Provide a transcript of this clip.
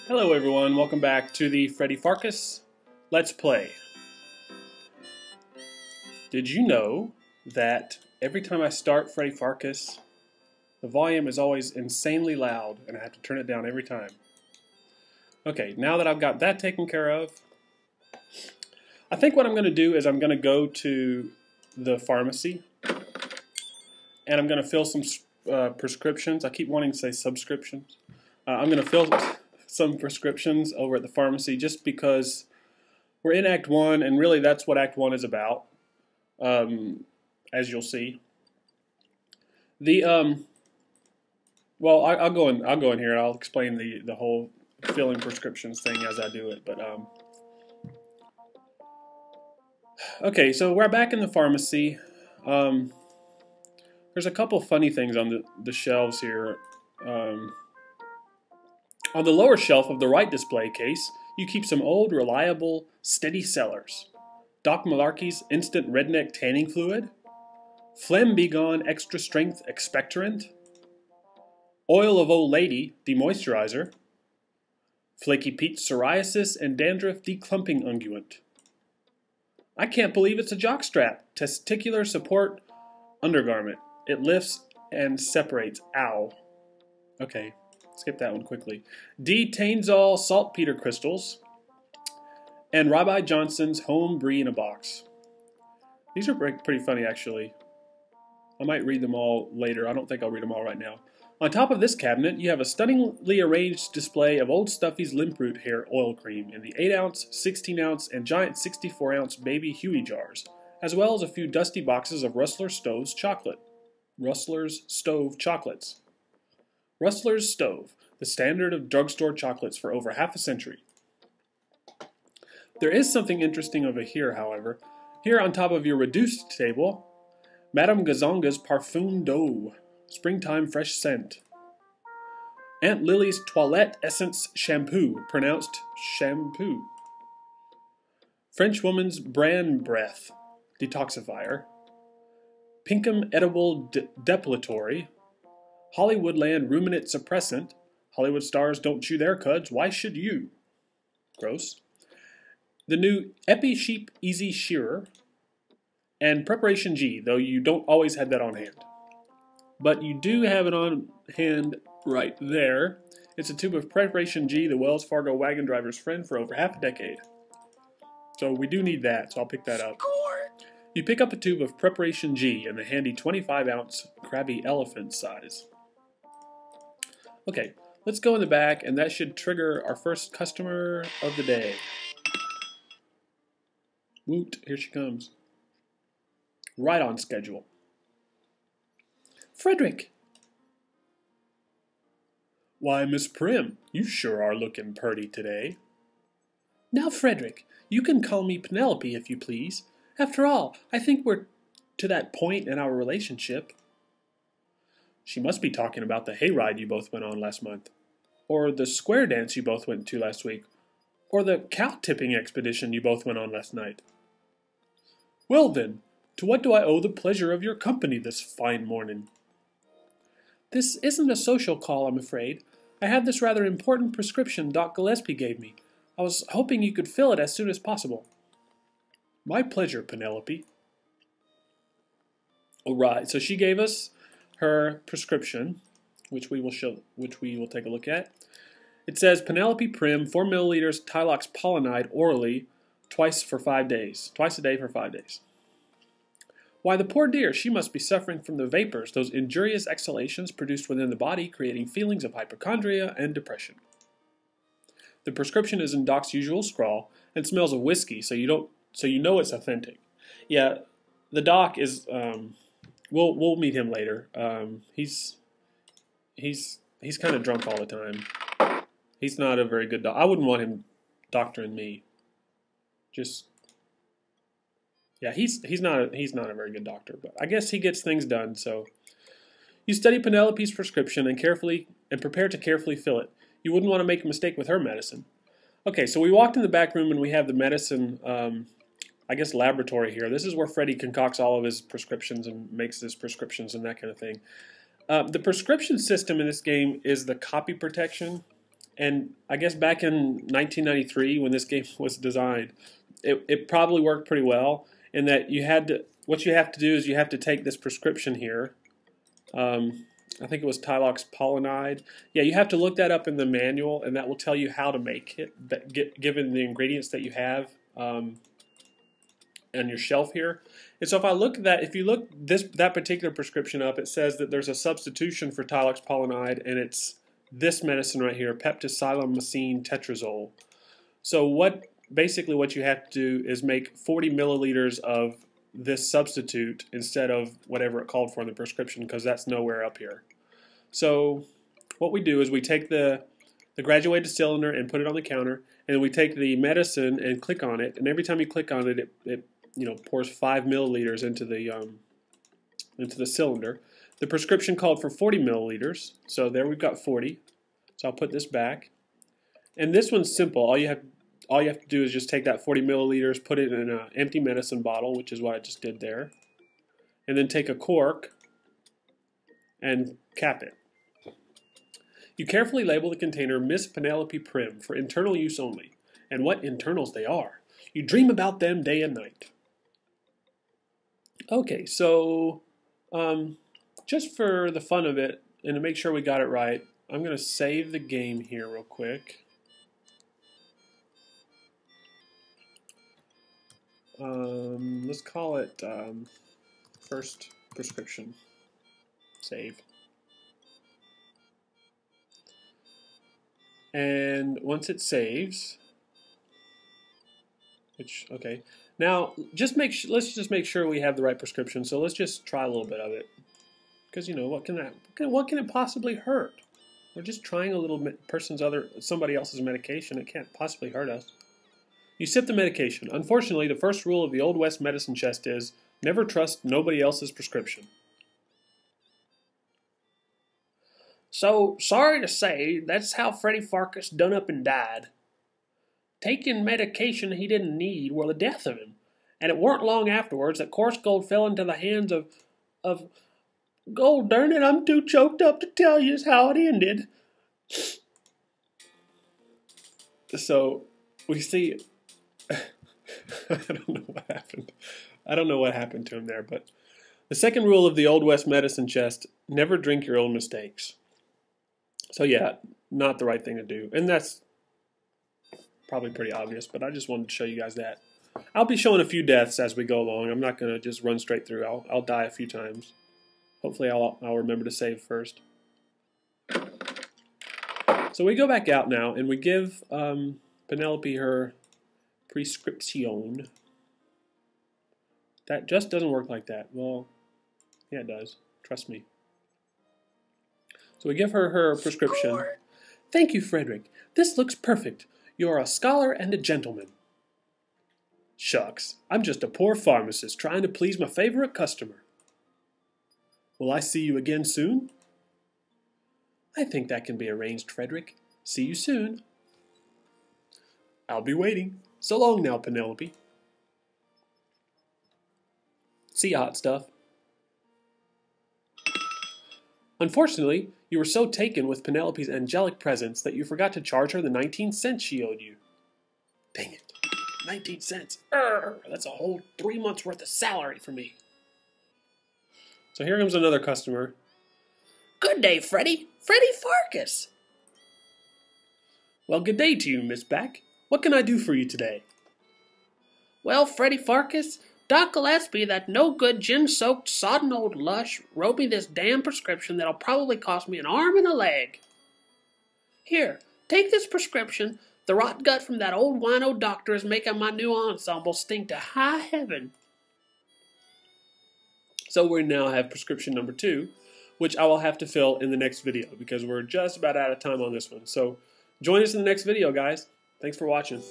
Hello everyone, welcome back to the Freddy Pharkas Let's Play. Did you know that every time I start Freddy Pharkas, the volume is always insanely loud and I have to turn it down every time? Okay, now that I've got that taken care of, I think what I'm going to do is I'm going to go to the pharmacy and I'm going to fill some prescriptions. I keep wanting to say subscriptions. I'm going to fill some prescriptions over at the pharmacy just because we're in Act 1 and really that's what Act 1 is about, as you'll see. Well, I'll go in here and I'll explain the whole filling prescriptions thing as I do it. But okay, so we're back in the pharmacy. There's a couple funny things on the shelves here. On the lower shelf of the right display case, you keep some old, reliable, steady sellers. Doc Malarkey's Instant Redneck Tanning Fluid, Phlegm Begone Extra Strength Expectorant, Oil of Old Lady Demoisturizer, Flaky Pete's Psoriasis and Dandruff Declumping Unguent. I can't believe it's a jockstrap. Testicular Support Undergarment. It lifts and separates. Ow. Okay. Skip that one quickly. D-Tainzol Saltpeter Crystals and Rabbi Johnson's Home Brie in a Box. These are pretty funny, actually. I might read them all later. I don't think I'll read them all right now. On top of this cabinet, you have a stunningly arranged display of Old Stuffy's Limp Root Hair Oil Cream in the 8-ounce, 16-ounce, and giant 64-ounce Baby Huey jars, as well as a few dusty boxes of Rustler's Stove chocolates. Rustler's Stove, the standard of drugstore chocolates for over half a century. There is something interesting over here, however. Here on top of your reduced table, Madame Gazonga's Parfum d'Eau, Springtime Fresh Scent. Aunt Lily's Toilette Essence Shampoo, pronounced shampoo. Frenchwoman's Bran Breath, Detoxifier. Pinkham Edible Depilatory. Hollywoodland Ruminant Suppressant. Hollywood stars don't chew their cuds. Why should you? Gross. The new Epi Sheep Easy Shearer. And Preparation G, though you don't always have that on hand. But you do have it on hand right there. It's a tube of Preparation G, the Wells Fargo wagon driver's friend for over half a decade. So we do need that, so I'll pick that up. You pick up a tube of Preparation G in the handy 25-ounce Krabby Elephant size. Okay, let's go in the back, and that should trigger our first customer of the day. Woot, here she comes. Right on schedule. Frederick! Why, Miss Prim, you sure are looking purty today. Now, Frederick, you can call me Penelope if you please. After all, I think we're to that point in our relationship. She must be talking about the hayride you both went on last month, or the square dance you both went to last week, or the cow-tipping expedition you both went on last night. Well then, to what do I owe the pleasure of your company this fine morning? This isn't a social call, I'm afraid. I have this rather important prescription Doc Gillespie gave me. I was hoping you could fill it as soon as possible. My pleasure, Penelope. All right, so she gave us her prescription, which we will take a look at. It says Penelope Prim, 4 milliliters Tylox Polonide orally, twice a day for 5 days. Why, the poor dear, she must be suffering from the vapors, those injurious exhalations produced within the body, creating feelings of hypochondria and depression. The prescription is in Doc's usual scrawl and smells of whiskey, so you know it's authentic. Yeah, the Doc is. We'll meet him later. He's kind of drunk all the time. He's not a very good doc. I wouldn't want him doctoring me. He's not a very good doctor, but I guess he gets things done. So you study Penelope's prescription and prepare to carefully fill it. You wouldn't want to make a mistake with her medicine. Okay, so we walked in the back room and we have the medicine. I guess laboratory here. This is where Freddy concocts all of his prescriptions and makes his prescriptions and that kind of thing. The prescription system in this game is the copy protection. And I guess back in 1993 when this game was designed, it probably worked pretty well in that what you have to do is you have to take this prescription here. I think it was Tylox polynide. Yeah, you have to look that up in the manual, and that will tell you how to make it, given the ingredients that you have on your shelf here. And so if you look that particular prescription up, it says that there's a substitution for Tylox polynide, and it's this medicine right here, peptidylmycin tetrazole. So basically what you have to do is make 40 milliliters of this substitute instead of whatever it called for in the prescription, because that's nowhere up here. So what we do is we take the graduated cylinder and put it on the counter, and then we take the medicine and click on it, and every time you click on it, it pours 5 milliliters into the cylinder. The prescription called for 40 milliliters, so there we've got 40. So I'll put this back, and this one's simple. All you have to do is just take that 40 milliliters, put it in an empty medicine bottle, which is what I just did there, and then take a cork and cap it. You carefully label the container Miss Penelope Prim for internal use only. And what internals they are. You dream about them day and night. Okay, so just for the fun of it, and to make sure we got it right, I'm going to save the game here real quick. Let's call it first prescription. Save. And once it saves, okay. Now let's just make sure we have the right prescription. So let's just try a little bit of it, because what can it possibly hurt? We're just trying a little somebody else's medication. It can't possibly hurt us. You sip the medication. Unfortunately, the first rule of the Old West medicine chest is never trust nobody else's prescription. So, sorry to say, that's how Freddy Pharkas done up and died. Taking medication he didn't need were the death of him, and it weren't long afterwards that coarse gold fell into the hands of gold darn it, I'm too choked up to tell you how it ended. So, we see, I don't know what happened. I don't know what happened to him there, but the second rule of the Old West medicine chest, never drink your own mistakes. So yeah, not the right thing to do. And that's probably pretty obvious, but I just wanted to show you guys that. I'll be showing a few deaths as we go along. I'm not going to just run straight through. I'll die a few times. Hopefully I'll remember to save first. So we go back out now, and we give Penelope her prescription. That just doesn't work like that. Well, yeah, it does. Trust me. So we give her prescription. Thank you, Frederick. This looks perfect. You're a scholar and a gentleman. Shucks, I'm just a poor pharmacist trying to please my favorite customer. Will I see you again soon? I think that can be arranged, Frederick. See you soon. I'll be waiting. So long now, Penelope. See you, hot stuff. Unfortunately, you were so taken with Penelope's angelic presence that you forgot to charge her the 19 cents she owed you. Dang it. 19 cents. That's a whole 3 months' worth of salary for me. So here comes another customer. Good day, Freddy. Freddy Pharkas. Well, good day to you, Miss Back. What can I do for you today? Well, Freddy Pharkas, Doc Gillespie, that no-good, gin-soaked, sodden old lush, wrote me this damn prescription that'll probably cost me an arm and a leg. Here, take this prescription. The rot gut from that old wino doctor is making my new ensemble stink to high heaven. So we now have prescription number 2, which I will have to fill in the next video because we're just about out of time on this one. So join us in the next video, guys. Thanks for watching.